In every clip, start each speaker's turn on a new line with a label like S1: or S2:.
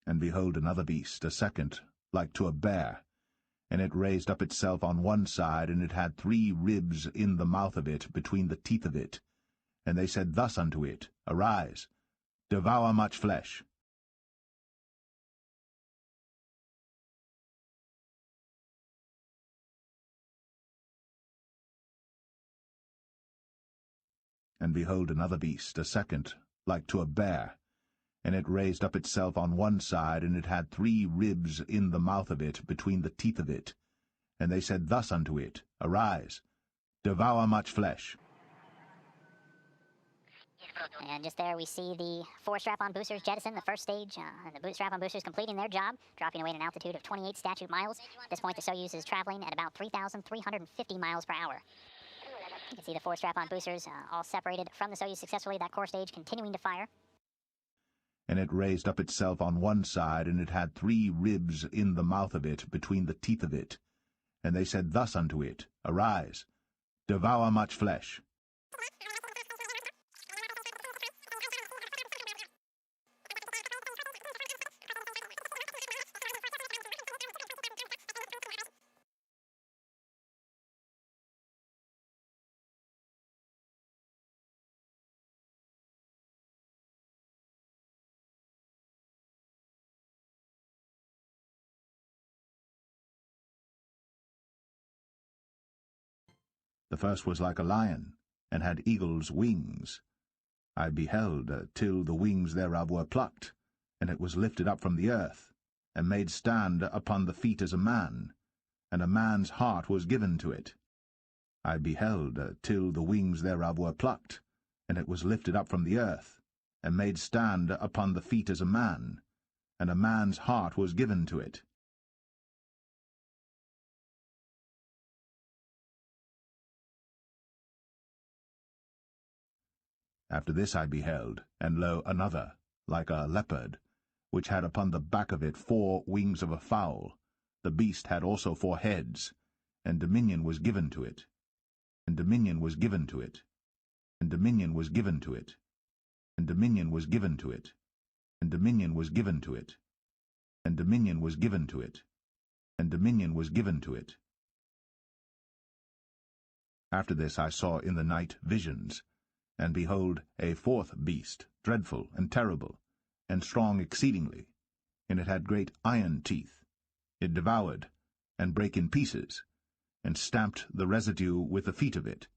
S1: And behold, another beast, a second, like to a bear. And it raised up itself on one side, and it had 3 ribs in the mouth of it, between the teeth of it. And they said thus unto it, Arise, devour much flesh. And behold, another beast, a second, like to a bear. And it raised up itself on one side, and it had 3 ribs in the mouth of it, between the teeth of it. And they said thus unto it, Arise, devour much flesh.
S2: And just there we see the 4 strap-on boosters jettison the first stage, and the strap-on boosters completing their job, dropping away at an altitude of 28 statute miles. At this point, the Soyuz is traveling at about 3,350 miles per hour. You can see the 4 strap-on boosters all separated from the Soyuz successfully, that core stage continuing to fire.
S1: And it raised up itself on one side, and it had 3 ribs in the mouth of it, between the teeth of it. And they said thus unto it, Arise, devour much flesh. The first was like a lion, and had eagle's wings. I beheld till the wings thereof were plucked, and it was lifted up from the earth, and made stand upon the feet as a man, and a man's heart was given to it. I beheld till the wings thereof were plucked, and it was lifted up from the earth, and made stand upon the feet as a man, and a man's heart was given to it. After this I beheld, and lo, another, like a leopard, which had upon the back of it 4 wings of a fowl. The beast had also 4 heads, and dominion was given to it. And dominion was given to it. And dominion was given to it. And dominion was given to it. And dominion was given to it. And dominion was given to it. And dominion was given to it. After this I saw in the night visions, and behold, a 4th beast, dreadful and terrible, and strong exceedingly, and it had great iron teeth. It devoured, and brake in pieces, and stamped the residue with the feet of it.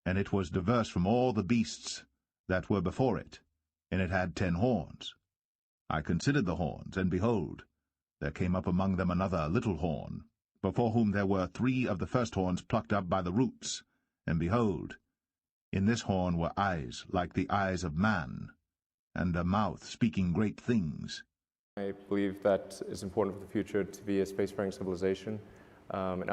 S1: And it was diverse from all the beasts that were before it, and it had 10 horns. I considered the horns, and behold, there came up among them another little horn, before whom there were 3 of the first horns plucked up by the roots. And behold, in this horn were eyes like the eyes of man, and a mouth speaking great things.
S3: I believe that it's important for the future to be a spacefaring civilization, and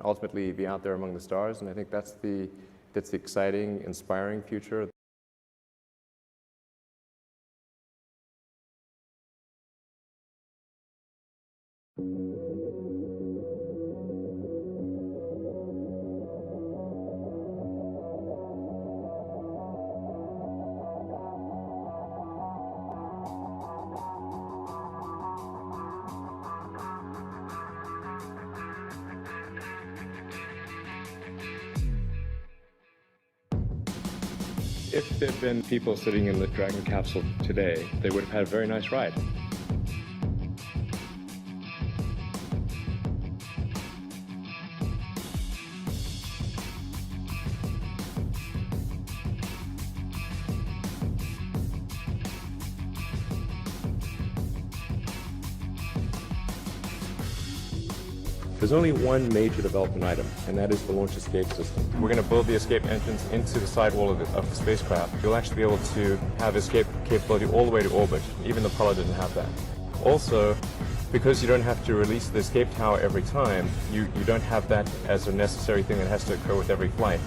S3: ultimately be out there among the stars. And I think that's the exciting, inspiring future. If there had been people sitting in the Dragon capsule today, they would have had a very nice ride. There's only one major development item, and that is the launch escape system. We're going to build the escape entrance into the sidewall of the spacecraft. You'll actually be able to have escape capability all the way to orbit. Even the Apollo didn't have that. Also, because you don't have to release the escape tower every time, you don't have that as a necessary thing that has to occur with every flight.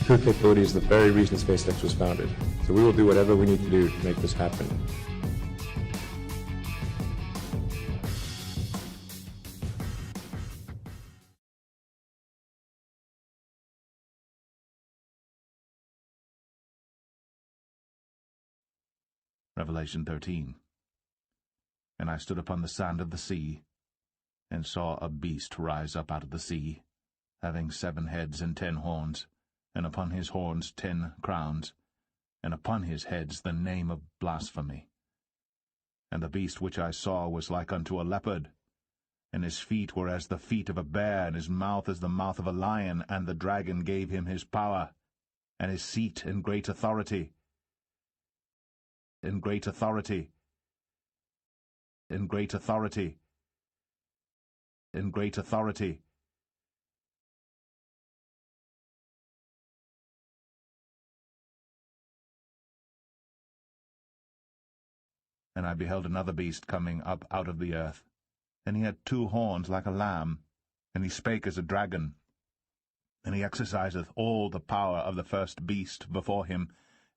S3: Crew capability is the very reason SpaceX was founded. So we will do whatever we need to do to make this happen.
S1: Revelation 13. And I stood upon the sand of the sea, and saw a beast rise up out of the sea, having 7 heads and 10 horns, and upon his horns 10 crowns, and upon his heads the name of blasphemy. And the beast which I saw was like unto a leopard, and his feet were as the feet of a bear, and his mouth as the mouth of a lion, and the dragon gave him his power, and his seat and great authority, and great authority, and great authority, and great authority. And I beheld another beast coming up out of the earth, and he had 2 horns like a lamb, and he spake as a dragon. And he exerciseth all the power of the first beast before him,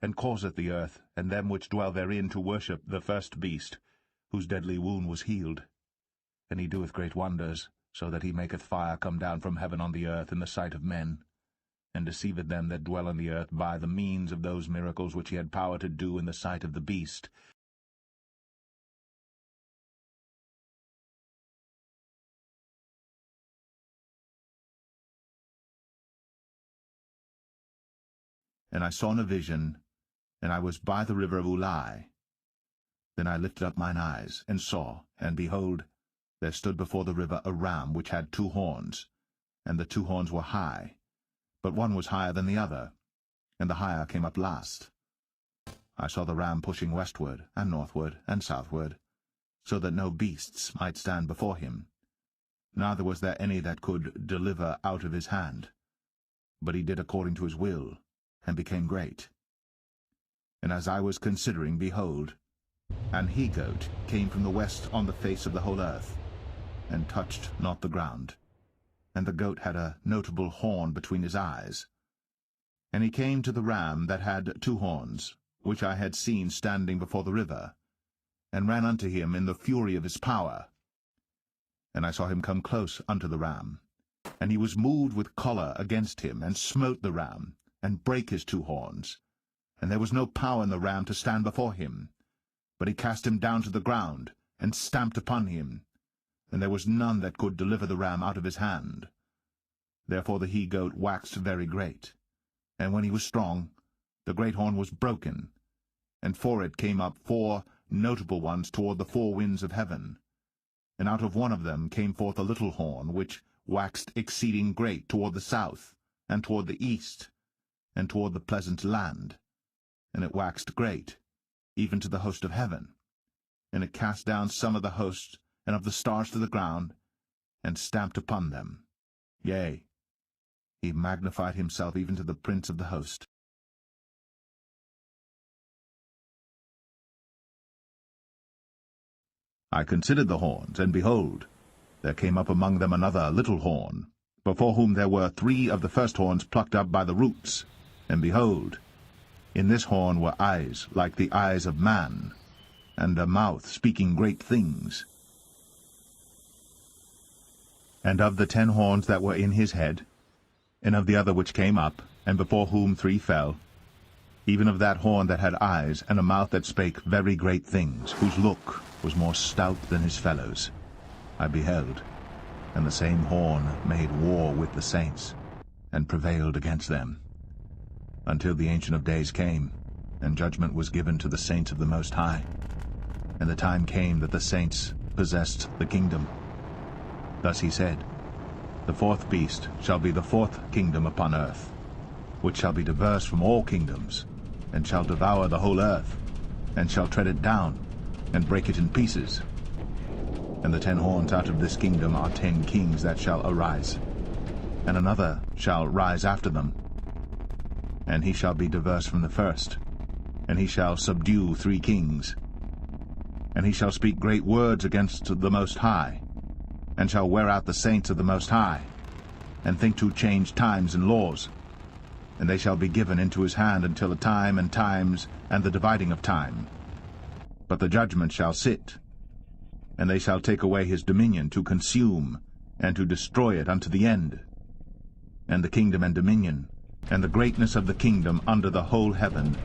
S1: and causeth the earth, and them which dwell therein, to worship the first beast, whose deadly wound was healed. And he doeth great wonders, so that he maketh fire come down from heaven on the earth in the sight of men, and deceiveth them that dwell on the earth by the means of those miracles which he had power to do in the sight of the beast. And I saw in a vision, and I was by the river of Ulai. Then I lifted up mine eyes, and saw, and behold, there stood before the river a ram which had 2 horns, and the 2 horns were high, but one was higher than the other, and the higher came up last. I saw the ram pushing westward, and northward, and southward, so that no beasts might stand before him. Neither was there any that could deliver out of his hand. But he did according to his will, and became great. And as I was considering, behold, an he-goat came from the west on the face of the whole earth, and touched not the ground. And the goat had a notable horn between his eyes. And he came to the ram that had 2 horns, which I had seen standing before the river, and ran unto him in the fury of his power. And I saw him come close unto the ram, and he was moved with choler against him, and smote the ram, and brake his 2 horns. And there was no power in the ram to stand before him. But he cast him down to the ground, and stamped upon him, and there was none that could deliver the ram out of his hand. Therefore the he-goat waxed very great. And when he was strong, the great horn was broken, and for it came up 4 notable ones toward the 4 winds of heaven. And out of one of them came forth a little horn, which waxed exceeding great toward the south, and toward the east, and toward the pleasant land. And it waxed great, even to the host of heaven. And it cast down some of the hosts and of the stars to the ground, and stamped upon them. Yea, he magnified himself even to the prince of the host. I considered the horns, and behold, there came up among them another little horn, before whom there were 3 of the first horns plucked up by the roots. And behold, in this horn were eyes like the eyes of man, and a mouth speaking great things. And of the 10 horns that were in his head, and of the other which came up, and before whom 3 fell, even of that horn that had eyes, and a mouth that spake very great things, whose look was more stout than his fellows, I beheld, and the same horn made war with the saints, and prevailed against them, until the Ancient of Days came, and judgment was given to the saints of the Most High. And the time came that the saints possessed the kingdom. Thus he said, The 4th beast shall be the 4th kingdom upon earth, which shall be diverse from all kingdoms, and shall devour the whole earth, and shall tread it down, and break it in pieces. And the 10 horns out of this kingdom are 10 kings that shall arise, and another shall rise after them. And he shall be diverse from the first, and he shall subdue 3 kings. And he shall speak great words against the Most High, and shall wear out the saints of the Most High, and think to change times and laws. And they shall be given into his hand until a time and times, and the dividing of time. But the judgment shall sit, and they shall take away his dominion to consume, and to destroy it unto the end. And the kingdom and dominion, and the greatness of the kingdom under the whole heaven,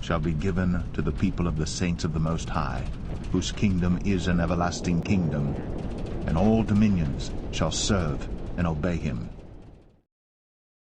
S1: shall be given to the people of the saints of the Most High, whose kingdom is an everlasting kingdom, and all dominions shall serve and obey him.